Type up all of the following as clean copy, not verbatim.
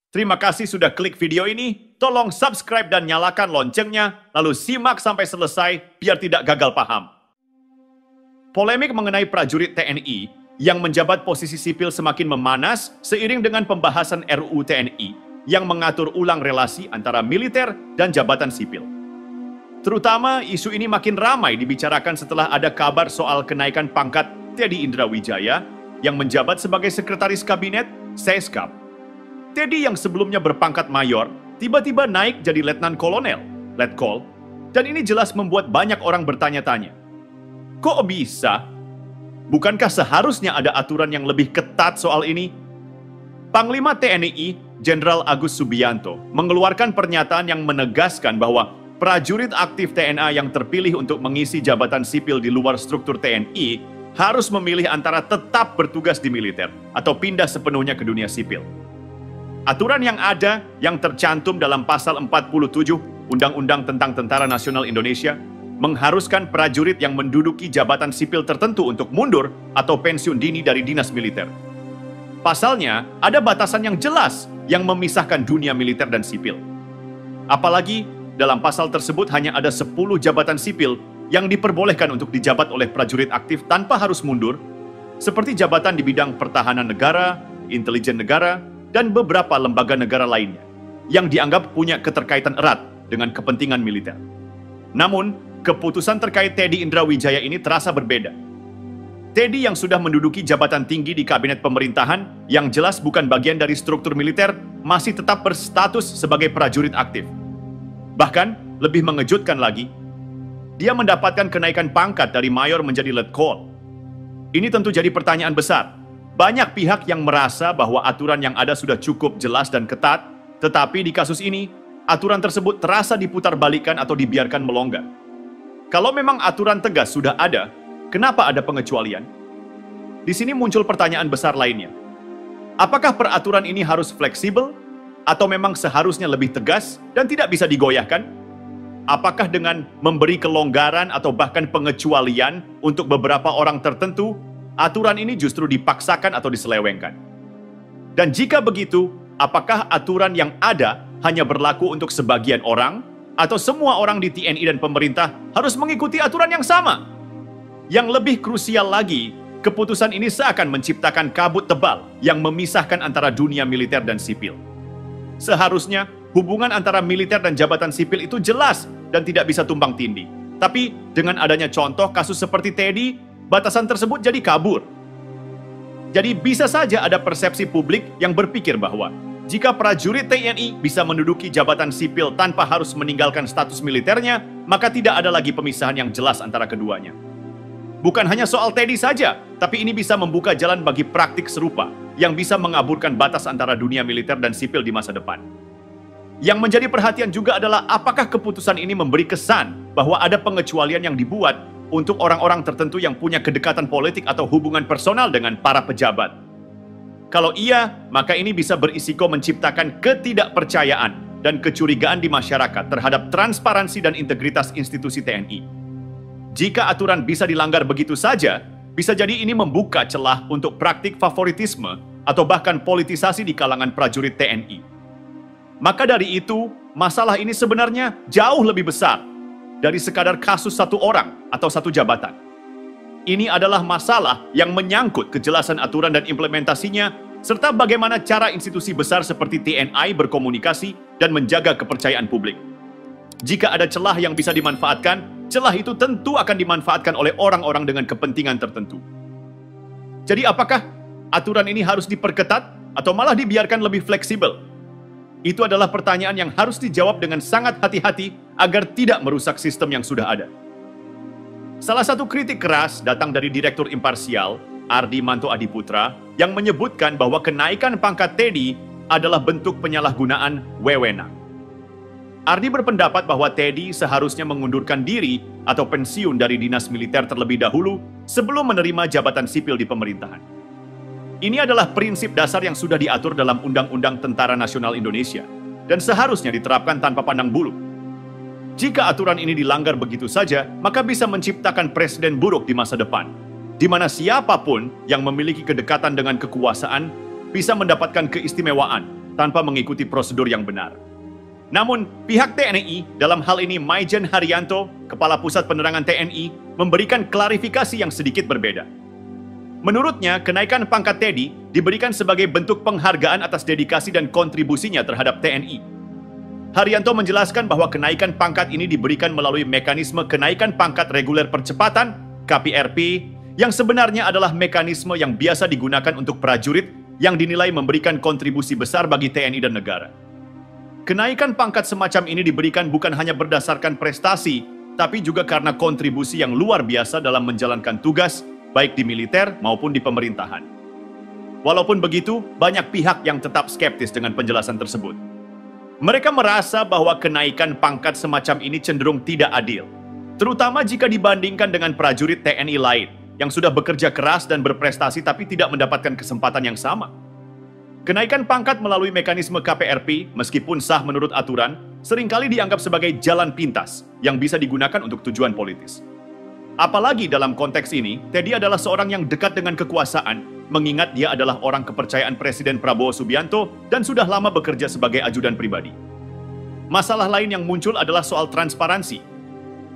Terima kasih sudah klik video ini. Tolong subscribe dan nyalakan loncengnya, lalu simak sampai selesai biar tidak gagal paham. Polemik mengenai prajurit TNI yang menjabat posisi sipil semakin memanas seiring dengan pembahasan RUU TNI yang mengatur ulang relasi antara militer dan jabatan sipil. Terutama isu ini makin ramai dibicarakan setelah ada kabar soal kenaikan pangkat Teddy Indrawijaya yang menjabat sebagai Sekretaris Kabinet Seskap. Teddy yang sebelumnya berpangkat mayor, tiba-tiba naik jadi letnan kolonel, letkol, dan ini jelas membuat banyak orang bertanya-tanya. Kok bisa? Bukankah seharusnya ada aturan yang lebih ketat soal ini? Panglima TNI, Jenderal Agus Subianto, mengeluarkan pernyataan yang menegaskan bahwa prajurit aktif TNA yang terpilih untuk mengisi jabatan sipil di luar struktur TNI harus memilih antara tetap bertugas di militer atau pindah sepenuhnya ke dunia sipil. Aturan yang ada, yang tercantum dalam pasal 47 Undang-Undang tentang Tentara Nasional Indonesia, mengharuskan prajurit yang menduduki jabatan sipil tertentu untuk mundur atau pensiun dini dari dinas militer. Pasalnya, ada batasan yang jelas yang memisahkan dunia militer dan sipil. Apalagi, dalam pasal tersebut hanya ada 10 jabatan sipil yang diperbolehkan untuk dijabat oleh prajurit aktif tanpa harus mundur, seperti jabatan di bidang pertahanan negara, intelijen negara, dan beberapa lembaga negara lainnya, yang dianggap punya keterkaitan erat dengan kepentingan militer. Namun, keputusan terkait Teddy Indrawijaya ini terasa berbeda. Teddy yang sudah menduduki jabatan tinggi di kabinet pemerintahan, yang jelas bukan bagian dari struktur militer, masih tetap berstatus sebagai prajurit aktif. Bahkan, lebih mengejutkan lagi, dia mendapatkan kenaikan pangkat dari mayor menjadi letkol. Ini tentu jadi pertanyaan besar. Banyak pihak yang merasa bahwa aturan yang ada sudah cukup jelas dan ketat, tetapi di kasus ini, aturan tersebut terasa diputarbalikkan atau dibiarkan melonggar. Kalau memang aturan tegas sudah ada, kenapa ada pengecualian? Di sini muncul pertanyaan besar lainnya. Apakah peraturan ini harus fleksibel, atau memang seharusnya lebih tegas dan tidak bisa digoyahkan? Apakah dengan memberi kelonggaran atau bahkan pengecualian untuk beberapa orang tertentu, aturan ini justru dipaksakan atau diselewengkan? Dan jika begitu, apakah aturan yang ada hanya berlaku untuk sebagian orang, atau semua orang di TNI dan pemerintah harus mengikuti aturan yang sama? Yang lebih krusial lagi, keputusan ini seakan menciptakan kabut tebal yang memisahkan antara dunia militer dan sipil. Seharusnya, hubungan antara militer dan jabatan sipil itu jelas dan tidak bisa tumpang tindih. Tapi, dengan adanya contoh kasus seperti Teddy, batasan tersebut jadi kabur. Jadi bisa saja ada persepsi publik yang berpikir bahwa jika prajurit TNI bisa menduduki jabatan sipil tanpa harus meninggalkan status militernya, maka tidak ada lagi pemisahan yang jelas antara keduanya. Bukan hanya soal Teddy saja, tapi ini bisa membuka jalan bagi praktik serupa yang bisa mengaburkan batas antara dunia militer dan sipil di masa depan. Yang menjadi perhatian juga adalah apakah keputusan ini memberi kesan bahwa ada pengecualian yang dibuat untuk orang-orang tertentu yang punya kedekatan politik atau hubungan personal dengan para pejabat. Kalau iya, maka ini bisa berisiko menciptakan ketidakpercayaan dan kecurigaan di masyarakat terhadap transparansi dan integritas institusi TNI. Jika aturan bisa dilanggar begitu saja, bisa jadi ini membuka celah untuk praktik favoritisme atau bahkan politisasi di kalangan prajurit TNI. Maka dari itu, masalah ini sebenarnya jauh lebih besar dari sekadar kasus satu orang atau satu jabatan. Ini adalah masalah yang menyangkut kejelasan aturan dan implementasinya, serta bagaimana cara institusi besar seperti TNI berkomunikasi dan menjaga kepercayaan publik. Jika ada celah yang bisa dimanfaatkan, celah itu tentu akan dimanfaatkan oleh orang-orang dengan kepentingan tertentu. Jadi apakah aturan ini harus diperketat atau malah dibiarkan lebih fleksibel? Itu adalah pertanyaan yang harus dijawab dengan sangat hati-hati agar tidak merusak sistem yang sudah ada. Salah satu kritik keras datang dari Direktur Imparsial, Ardi Manto Adiputra, yang menyebutkan bahwa kenaikan pangkat Teddy adalah bentuk penyalahgunaan wewenang. Ardi berpendapat bahwa Teddy seharusnya mengundurkan diri atau pensiun dari dinas militer terlebih dahulu sebelum menerima jabatan sipil di pemerintahan. Ini adalah prinsip dasar yang sudah diatur dalam Undang-Undang Tentara Nasional Indonesia dan seharusnya diterapkan tanpa pandang bulu. Jika aturan ini dilanggar begitu saja, maka bisa menciptakan presiden buruk di masa depan, di mana siapapun yang memiliki kedekatan dengan kekuasaan bisa mendapatkan keistimewaan tanpa mengikuti prosedur yang benar. Namun, pihak TNI, dalam hal ini Maijen Haryanto, Kepala Pusat Penerangan TNI, memberikan klarifikasi yang sedikit berbeda. Menurutnya, kenaikan pangkat Teddy diberikan sebagai bentuk penghargaan atas dedikasi dan kontribusinya terhadap TNI. Haryanto menjelaskan bahwa kenaikan pangkat ini diberikan melalui mekanisme kenaikan pangkat reguler percepatan, KPRP, yang sebenarnya adalah mekanisme yang biasa digunakan untuk prajurit yang dinilai memberikan kontribusi besar bagi TNI dan negara. Kenaikan pangkat semacam ini diberikan bukan hanya berdasarkan prestasi, tapi juga karena kontribusi yang luar biasa dalam menjalankan tugas, baik di militer maupun di pemerintahan. Walaupun begitu, banyak pihak yang tetap skeptis dengan penjelasan tersebut. Mereka merasa bahwa kenaikan pangkat semacam ini cenderung tidak adil, terutama jika dibandingkan dengan prajurit TNI lain yang sudah bekerja keras dan berprestasi tapi tidak mendapatkan kesempatan yang sama. Kenaikan pangkat melalui mekanisme KPRP, meskipun sah menurut aturan, seringkali dianggap sebagai jalan pintas yang bisa digunakan untuk tujuan politis. Apalagi dalam konteks ini, Teddy adalah seorang yang dekat dengan kekuasaan, mengingat dia adalah orang kepercayaan Presiden Prabowo Subianto dan sudah lama bekerja sebagai ajudan pribadi. Masalah lain yang muncul adalah soal transparansi.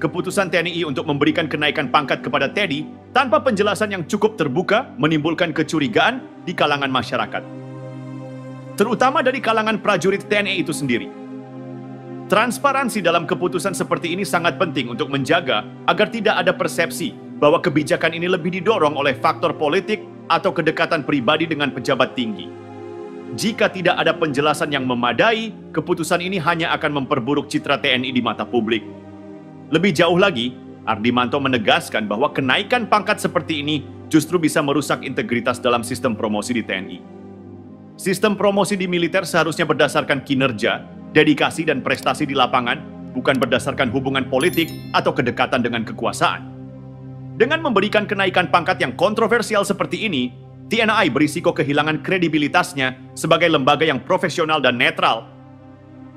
Keputusan TNI untuk memberikan kenaikan pangkat kepada Teddy tanpa penjelasan yang cukup terbuka menimbulkan kecurigaan di kalangan masyarakat, terutama dari kalangan prajurit TNI itu sendiri. Transparansi dalam keputusan seperti ini sangat penting untuk menjaga agar tidak ada persepsi bahwa kebijakan ini lebih didorong oleh faktor politik atau kedekatan pribadi dengan pejabat tinggi. Jika tidak ada penjelasan yang memadai, keputusan ini hanya akan memperburuk citra TNI di mata publik. Lebih jauh lagi, Ardimanto menegaskan bahwa kenaikan pangkat seperti ini justru bisa merusak integritas dalam sistem promosi di TNI. Sistem promosi di militer seharusnya berdasarkan kinerja, dedikasi dan prestasi di lapangan, bukan berdasarkan hubungan politik atau kedekatan dengan kekuasaan. Dengan memberikan kenaikan pangkat yang kontroversial seperti ini, TNI berisiko kehilangan kredibilitasnya sebagai lembaga yang profesional dan netral.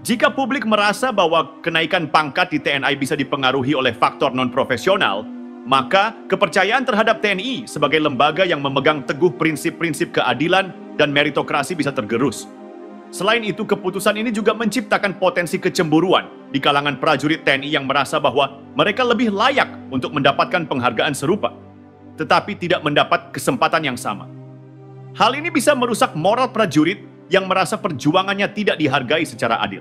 Jika publik merasa bahwa kenaikan pangkat di TNI bisa dipengaruhi oleh faktor non-profesional, maka kepercayaan terhadap TNI sebagai lembaga yang memegang teguh prinsip-prinsip keadilan dan meritokrasi bisa tergerus. Selain itu, keputusan ini juga menciptakan potensi kecemburuan di kalangan prajurit TNI yang merasa bahwa mereka lebih layak untuk mendapatkan penghargaan serupa, tetapi tidak mendapat kesempatan yang sama. Hal ini bisa merusak moral prajurit yang merasa perjuangannya tidak dihargai secara adil.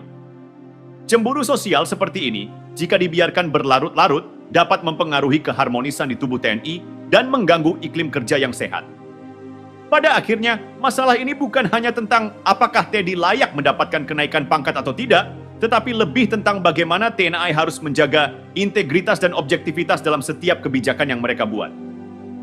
Cemburu sosial seperti ini, jika dibiarkan berlarut-larut, dapat mempengaruhi keharmonisan di tubuh TNI dan mengganggu iklim kerja yang sehat. Pada akhirnya, masalah ini bukan hanya tentang apakah Teddy layak mendapatkan kenaikan pangkat atau tidak, tetapi lebih tentang bagaimana TNI harus menjaga integritas dan objektivitas dalam setiap kebijakan yang mereka buat.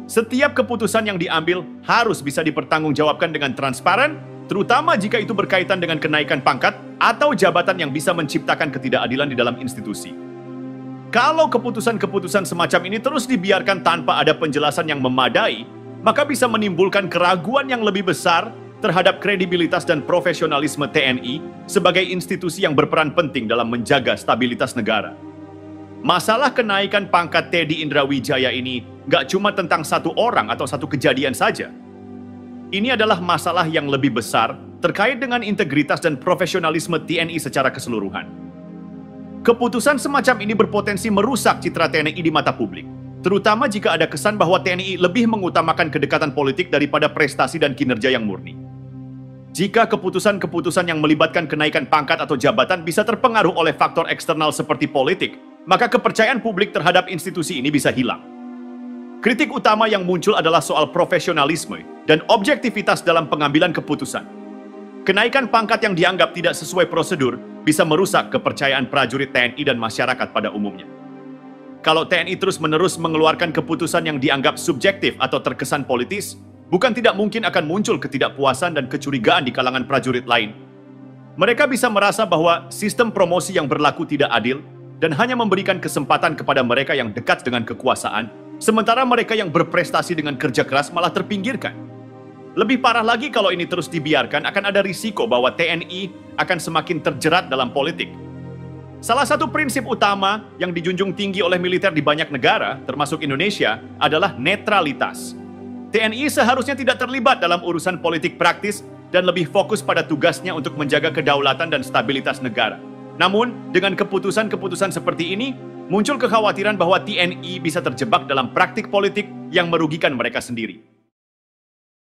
Setiap keputusan yang diambil harus bisa dipertanggungjawabkan dengan transparan, terutama jika itu berkaitan dengan kenaikan pangkat atau jabatan yang bisa menciptakan ketidakadilan di dalam institusi. Kalau keputusan-keputusan semacam ini terus dibiarkan tanpa ada penjelasan yang memadai, maka bisa menimbulkan keraguan yang lebih besar terhadap kredibilitas dan profesionalisme TNI sebagai institusi yang berperan penting dalam menjaga stabilitas negara. Masalah kenaikan pangkat Teddy Indrawijaya ini nggak cuma tentang satu orang atau satu kejadian saja. Ini adalah masalah yang lebih besar terkait dengan integritas dan profesionalisme TNI secara keseluruhan. Keputusan semacam ini berpotensi merusak citra TNI di mata publik, terutama jika ada kesan bahwa TNI lebih mengutamakan kedekatan politik daripada prestasi dan kinerja yang murni. Jika keputusan-keputusan yang melibatkan kenaikan pangkat atau jabatan bisa terpengaruh oleh faktor eksternal seperti politik, maka kepercayaan publik terhadap institusi ini bisa hilang. Kritik utama yang muncul adalah soal profesionalisme dan objektivitas dalam pengambilan keputusan. Kenaikan pangkat yang dianggap tidak sesuai prosedur bisa merusak kepercayaan prajurit TNI dan masyarakat pada umumnya. Kalau TNI terus-menerus mengeluarkan keputusan yang dianggap subjektif atau terkesan politis, bukan tidak mungkin akan muncul ketidakpuasan dan kecurigaan di kalangan prajurit lain. Mereka bisa merasa bahwa sistem promosi yang berlaku tidak adil dan hanya memberikan kesempatan kepada mereka yang dekat dengan kekuasaan, sementara mereka yang berprestasi dengan kerja keras malah terpinggirkan. Lebih parah lagi kalau ini terus dibiarkan, akan ada risiko bahwa TNI akan semakin terjerat dalam politik. Salah satu prinsip utama yang dijunjung tinggi oleh militer di banyak negara, termasuk Indonesia, adalah netralitas. TNI seharusnya tidak terlibat dalam urusan politik praktis dan lebih fokus pada tugasnya untuk menjaga kedaulatan dan stabilitas negara. Namun, dengan keputusan-keputusan seperti ini, muncul kekhawatiran bahwa TNI bisa terjebak dalam praktik politik yang merugikan mereka sendiri.